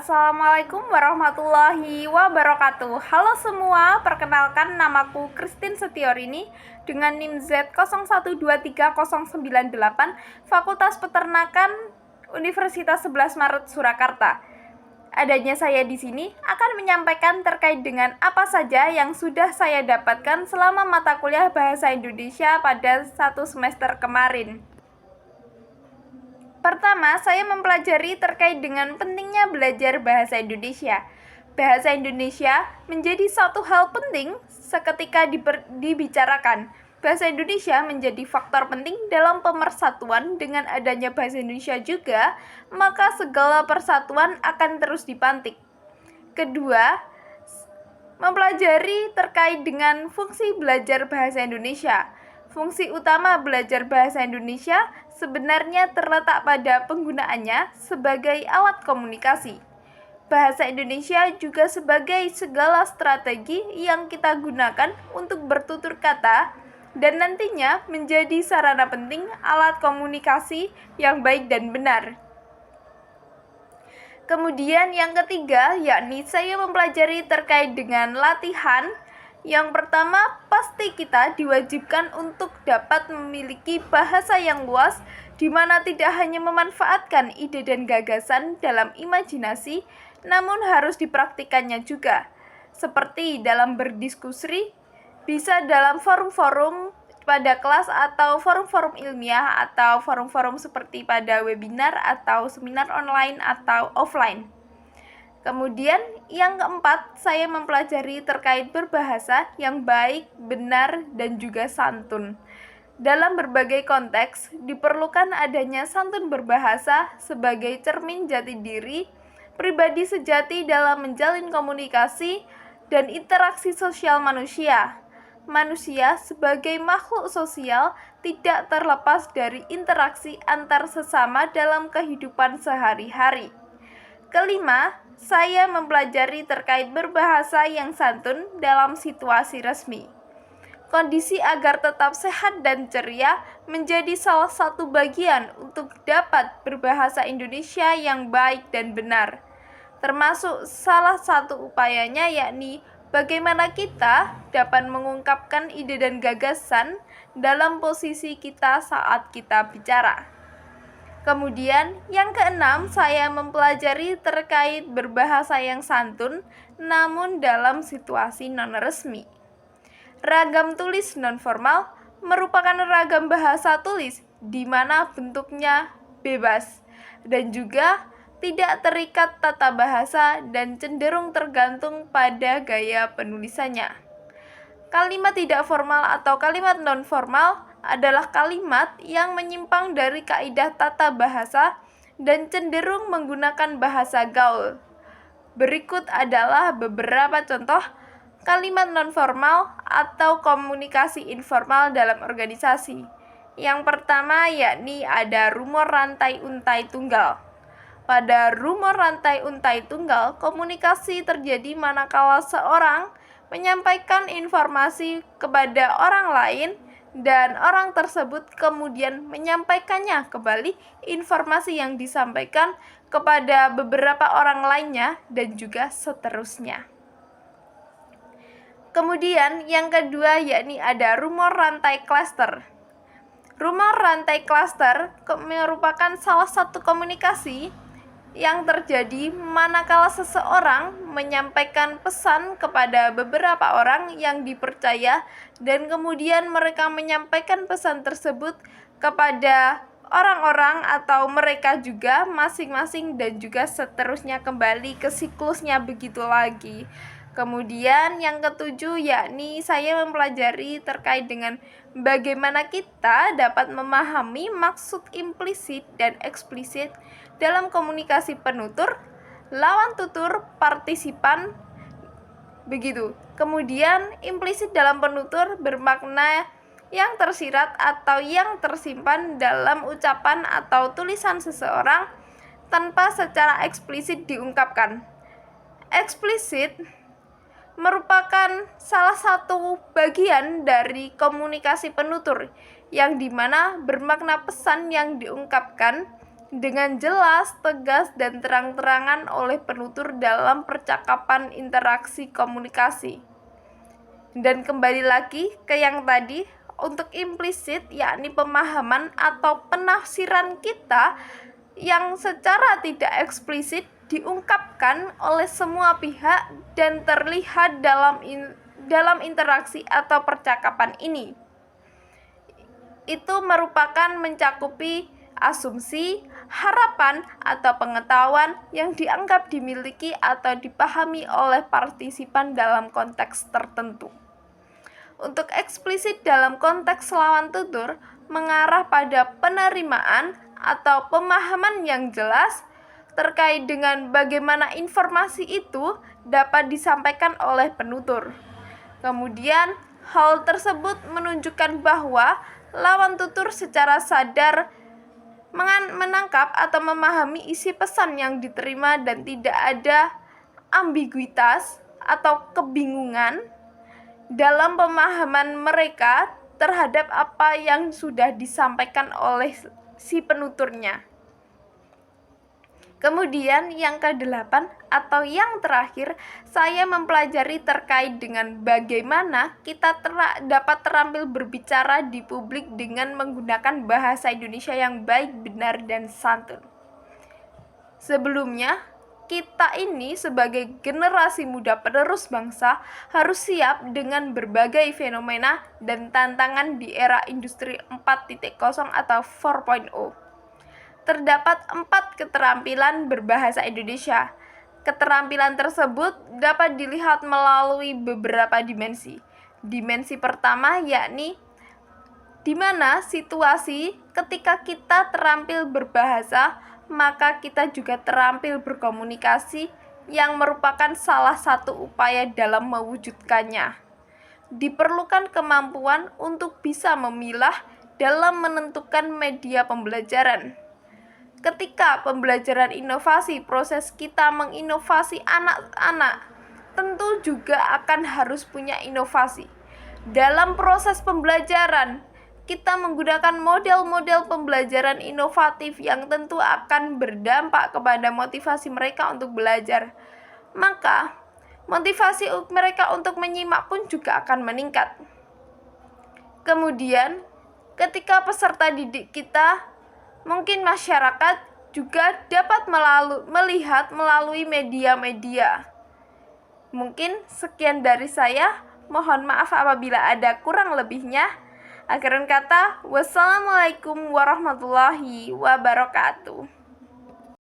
Assalamualaikum warahmatullahi wabarakatuh. Halo semua, perkenalkan namaku Christine Setiorini dengan NIM Z01230998 Fakultas Peternakan Universitas 11 Maret Surakarta. Adanya saya di sini akan menyampaikan terkait dengan apa saja yang sudah saya dapatkan selama mata kuliah Bahasa Indonesia pada 1 semester kemarin. Pertama, saya mempelajari terkait dengan pentingnya belajar bahasa Indonesia. Bahasa Indonesia menjadi satu hal penting seketika dibicarakan. Bahasa Indonesia menjadi faktor penting dalam pemersatuan. Dengan adanya bahasa Indonesia juga, maka segala persatuan akan terus dipantik. Kedua, mempelajari terkait dengan fungsi belajar bahasa Indonesia. Fungsi utama belajar bahasa Indonesia sebenarnya terletak pada penggunaannya sebagai alat komunikasi. Bahasa Indonesia juga sebagai segala strategi yang kita gunakan untuk bertutur kata dan nantinya menjadi sarana penting alat komunikasi yang baik dan benar. Kemudian yang ketiga, yakni saya mempelajari terkait dengan latihan. Yang pertama, pasti kita diwajibkan untuk dapat memiliki bahasa yang luas, di mana tidak hanya memanfaatkan ide dan gagasan dalam imajinasi, namun harus dipraktikannya juga. Seperti dalam berdiskusi, bisa dalam forum-forum pada kelas atau forum-forum ilmiah atau forum-forum seperti pada webinar atau seminar online atau offline. Kemudian yang keempat, saya mempelajari terkait berbahasa yang baik, benar, dan juga santun. Dalam berbagai konteks, diperlukan adanya santun berbahasa sebagai cermin jati diri, pribadi sejati dalam menjalin komunikasi, dan interaksi sosial manusia. Manusia sebagai makhluk sosial tidak terlepas dari interaksi antar sesama dalam kehidupan sehari-hari. Kelima, saya mempelajari terkait berbahasa yang santun dalam situasi resmi. Kondisi agar tetap sehat dan ceria menjadi salah satu bagian untuk dapat berbahasa Indonesia yang baik dan benar. Termasuk salah satu upayanya yakni bagaimana kita dapat mengungkapkan ide dan gagasan dalam posisi kita saat kita bicara. Kemudian yang keenam, saya mempelajari terkait berbahasa yang santun namun dalam situasi non-resmi. Ragam tulis non-formal merupakan ragam bahasa tulis di mana bentuknya bebas dan juga tidak terikat tata bahasa dan cenderung tergantung pada gaya penulisannya. Kalimat tidak formal atau kalimat non-formal adalah kalimat yang menyimpang dari kaidah tata bahasa dan cenderung menggunakan bahasa gaul. Berikut adalah beberapa contoh kalimat non-formal atau komunikasi informal dalam organisasi. Yang pertama yakni ada rumor rantai untai tunggal. Pada rumor rantai untai tunggal, komunikasi terjadi manakala seorang menyampaikan informasi kepada orang lain dan orang tersebut kemudian menyampaikannya kembali informasi yang disampaikan kepada beberapa orang lainnya dan juga seterusnya. Kemudian yang kedua yakni ada rumor rantai klaster. Rumor rantai klaster merupakan salah satu komunikasi yang terjadi manakala seseorang menyampaikan pesan kepada beberapa orang yang dipercaya dan kemudian mereka menyampaikan pesan tersebut kepada orang-orang atau mereka juga masing-masing dan juga seterusnya kembali ke siklusnya begitu lagi. Kemudian yang ketujuh yakni saya mempelajari terkait dengan bagaimana kita dapat memahami maksud implisit dan eksplisit dalam komunikasi penutur, lawan tutur, partisipan, begitu. Kemudian implisit dalam penutur bermakna yang tersirat atau yang tersimpan dalam ucapan atau tulisan seseorang tanpa secara eksplisit diungkapkan. Eksplisit merupakan salah satu bagian dari komunikasi penutur yang dimana bermakna pesan yang diungkapkan dengan jelas, tegas, dan terang-terangan oleh penutur dalam percakapan interaksi komunikasi. Dan kembali lagi ke yang tadi, untuk implisit yakni pemahaman atau penafsiran kita yang secara tidak eksplisit diungkapkan oleh semua pihak dan terlihat dalam interaksi atau percakapan ini. Itu merupakan mencakupi asumsi, harapan, atau pengetahuan yang dianggap dimiliki atau dipahami oleh partisipan dalam konteks tertentu. Untuk eksplisit dalam konteks lawan tutur mengarah pada penerimaan atau pemahaman yang jelas terkait dengan bagaimana informasi itu dapat disampaikan oleh penutur. Kemudian, hal tersebut menunjukkan bahwa lawan tutur secara sadar menangkap atau memahami isi pesan yang diterima dan tidak ada ambiguitas atau kebingungan dalam pemahaman mereka terhadap apa yang sudah disampaikan oleh si penuturnya. Kemudian yang ke-8 atau yang terakhir, saya mempelajari terkait dengan bagaimana kita dapat terampil berbicara di publik dengan menggunakan bahasa Indonesia yang baik, benar, dan santun. Sebelumnya, kita ini sebagai generasi muda penerus bangsa harus siap dengan berbagai fenomena dan tantangan di era industri 4.0 atau 4.0. Terdapat 4 keterampilan berbahasa Indonesia. Keterampilan tersebut dapat dilihat melalui beberapa dimensi. Dimensi pertama yakni di mana situasi ketika kita terampil berbahasa, maka kita juga terampil berkomunikasi yang merupakan salah satu upaya dalam mewujudkannya. Diperlukan kemampuan untuk bisa memilah dalam menentukan media pembelajaran. Ketika pembelajaran inovasi, proses kita menginovasi anak-anak tentu juga akan harus punya inovasi. Dalam proses pembelajaran, kita menggunakan model-model pembelajaran inovatif yang tentu akan berdampak kepada motivasi mereka untuk belajar. Maka, motivasi mereka untuk menyimak pun juga akan meningkat. Kemudian, ketika peserta didik kita, mungkin masyarakat juga dapat melihat melalui media-media. Mungkin sekian dari saya. Mohon maaf apabila ada kurang lebihnya. Akhir kata, wassalamualaikum warahmatullahi wabarakatuh.